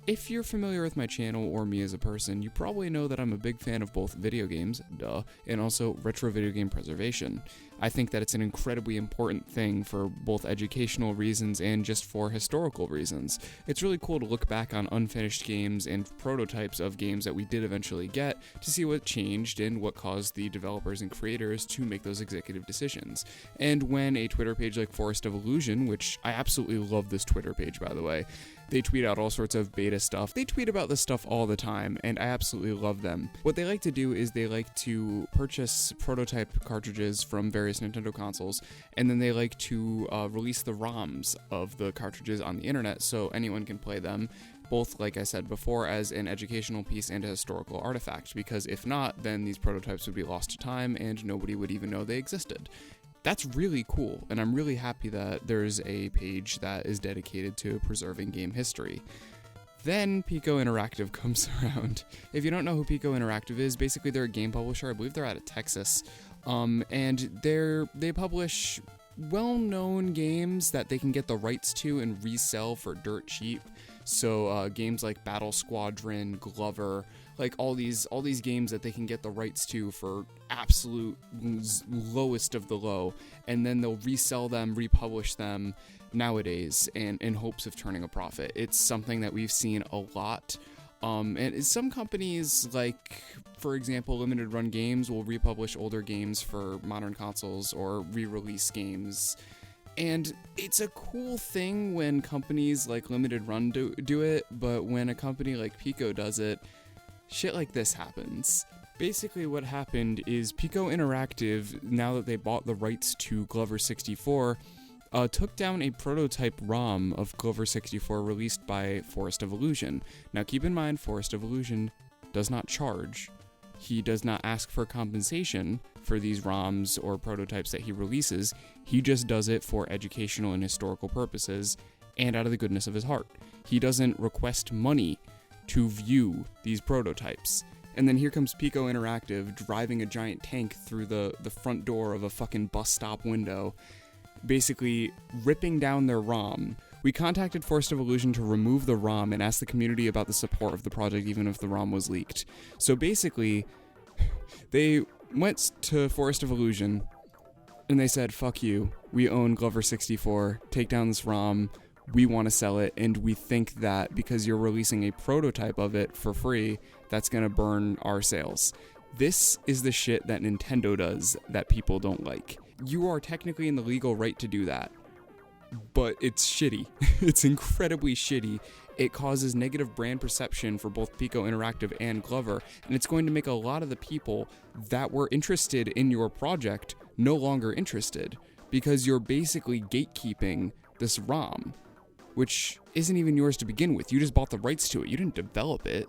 If you're familiar with my channel or me as a person, you probably know that I'm a big fan of both video games, duh, and also retro video game preservation. I think that it's an incredibly important thing for both educational reasons and just for historical reasons. It's really cool to look back on unfinished games and prototypes of games that we did eventually get to see what changed and what caused the developers and creators to make those executive decisions. And when a Twitter page like Forest of Illusion, which I absolutely love this Twitter page by the way, they tweet out all sorts of beta stuff. They tweet about this stuff all the time, and I absolutely love them. What they like to do is they like to purchase prototype cartridges from various Nintendo consoles, and then they like to release the ROMs of the cartridges on the internet so anyone can play them, both, like I said before, as an educational piece and a historical artifact, because if not, then these prototypes would be lost to time and nobody would even know they existed. That's really cool, and I'm really happy that there's a page that is dedicated to preserving game history. Then Pico Interactive comes around. If you don't know who Pico Interactive is, basically they're a game publisher. I believe they're out of Texas, and they publish well-known games that they can get the rights to and resell for dirt cheap. So games like Battle Squadron, Glover, like all these games that they can get the rights to for absolute lowest of the low, and then they'll resell them, republish them nowadays, and in hopes of turning a profit. It's something that we've seen a lot. And some companies, like, for example, Limited Run Games, will republish older games for modern consoles or re-release games. And it's a cool thing when companies like Limited Run do it, but when a company like Pico does it, shit like this happens. Basically what happened is Pico Interactive, now that they bought the rights to Glover 64, took down a prototype ROM of Glover 64 released by Forest of Illusion. Now keep in mind, Forest of Illusion does not charge. He does not ask for compensation for these ROMs or prototypes that he releases. He just does it for educational and historical purposes and out of the goodness of his heart. He doesn't request money to view these prototypes. And then here comes Pico Interactive driving a giant tank through the front door of a fucking bus stop window, basically ripping down their ROM. We contacted Forest of Illusion to remove the ROM and asked the community about the support of the project even if the ROM was leaked. So basically, they went to Forest of Illusion and they said, fuck you, we own Glover 64, take down this ROM, we want to sell it, and we think that because you're releasing a prototype of it for free, that's going to burn our sales. This is the shit that Nintendo does that people don't like. You are technically in the legal right to do that, but it's shitty. It's incredibly shitty. It causes negative brand perception for both Pico Interactive and Glover, and it's going to make a lot of the people that were interested in your project no longer interested, because you're basically gatekeeping this ROM, which isn't even yours to begin with. You just bought the rights to it. You didn't develop it.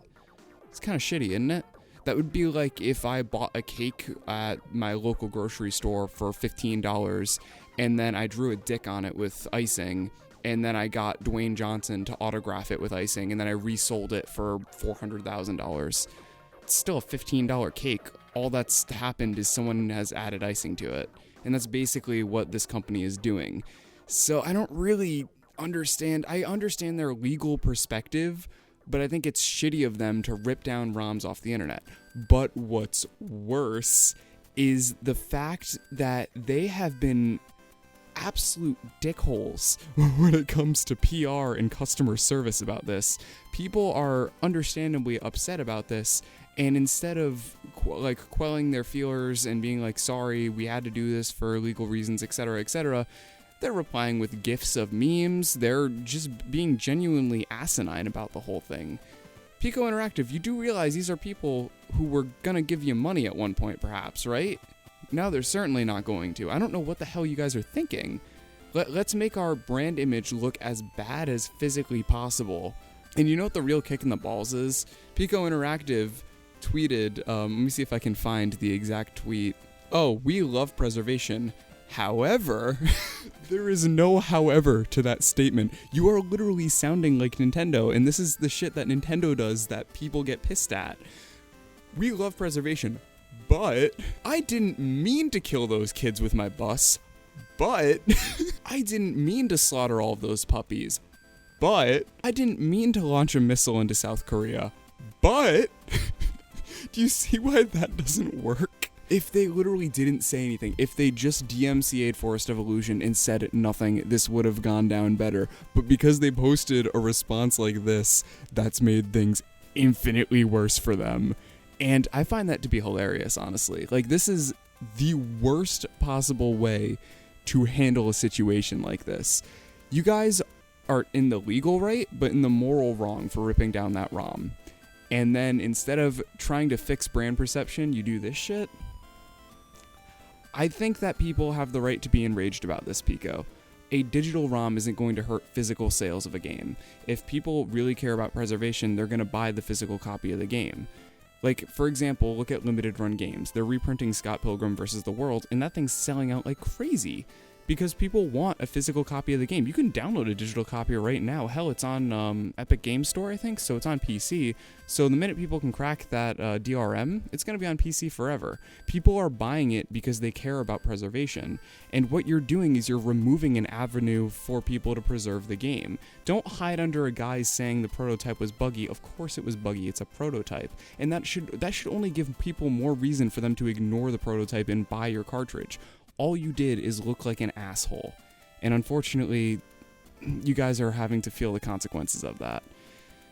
It's kind of shitty, isn't it? That would be like if I bought a cake at my local grocery store for $15 and then I drew a dick on it with icing, and then I got Dwayne Johnson to autograph it with icing, and then I resold it for $400,000. It's still a $15 cake. All that's happened is someone has added icing to it, and that's basically what this company is doing. So I don't really understand. I understand their legal perspective, but I think it's shitty of them to rip down ROMs off the internet. But what's worse is the fact that they have been absolute dickholes when it comes to PR and customer service about this. People are understandably upset about this, and instead of quelling their feelers and being like, sorry, we had to do this for legal reasons, etc., they're replying with gifs of memes. They're just being genuinely asinine about the whole thing. Pico Interactive, you do realize these are people who were gonna give you money at one point, perhaps, right? Now they're certainly not going to. I don't know what the hell you guys are thinking. Let's make our brand image look as bad as physically possible. And you know what the real kick in the balls is? Pico Interactive tweeted, let me see if I can find the exact tweet. Oh, we love preservation. However, there is no however to that statement. You are literally sounding like Nintendo, and this is the shit that Nintendo does that people get pissed at. We love preservation, but I didn't mean to kill those kids with my bus, but I didn't mean to slaughter all of those puppies, But I didn't mean to launch a missile into South Korea. But do you see why that doesn't work? If they literally didn't say anything, if they just DMCA'd Forest of Illusion and said nothing, this would have gone down better. But because they posted a response like this, that's made things infinitely worse for them. And I find that to be hilarious, honestly. Like, this is the worst possible way to handle a situation like this. You guys are in the legal right, but in the moral wrong for ripping down that ROM. And then instead of trying to fix brand perception, you do this shit. I think that people have the right to be enraged about this, Pico. A digital ROM isn't going to hurt physical sales of a game. If people really care about preservation, they're going to buy the physical copy of the game. Like, for example, look at limited run games. They're reprinting Scott Pilgrim vs. the World, and that thing's selling out like crazy. Because people want a physical copy of the game. You can download a digital copy right now. Hell, it's on Epic Game Store, I think, so it's on PC. So the minute people can crack that DRM, it's going to be on PC forever. People are buying it because they care about preservation. And what you're doing is you're removing an avenue for people to preserve the game. Don't hide under a guise saying the prototype was buggy. Of course it was buggy. It's a prototype. And that should only give people more reason for them to ignore the prototype and buy your cartridge. All you did is look like an asshole. And unfortunately, you guys are having to feel the consequences of that.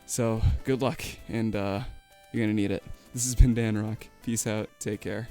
So, good luck, and you're gonna need it. This has been DanRock. Peace out. Take care.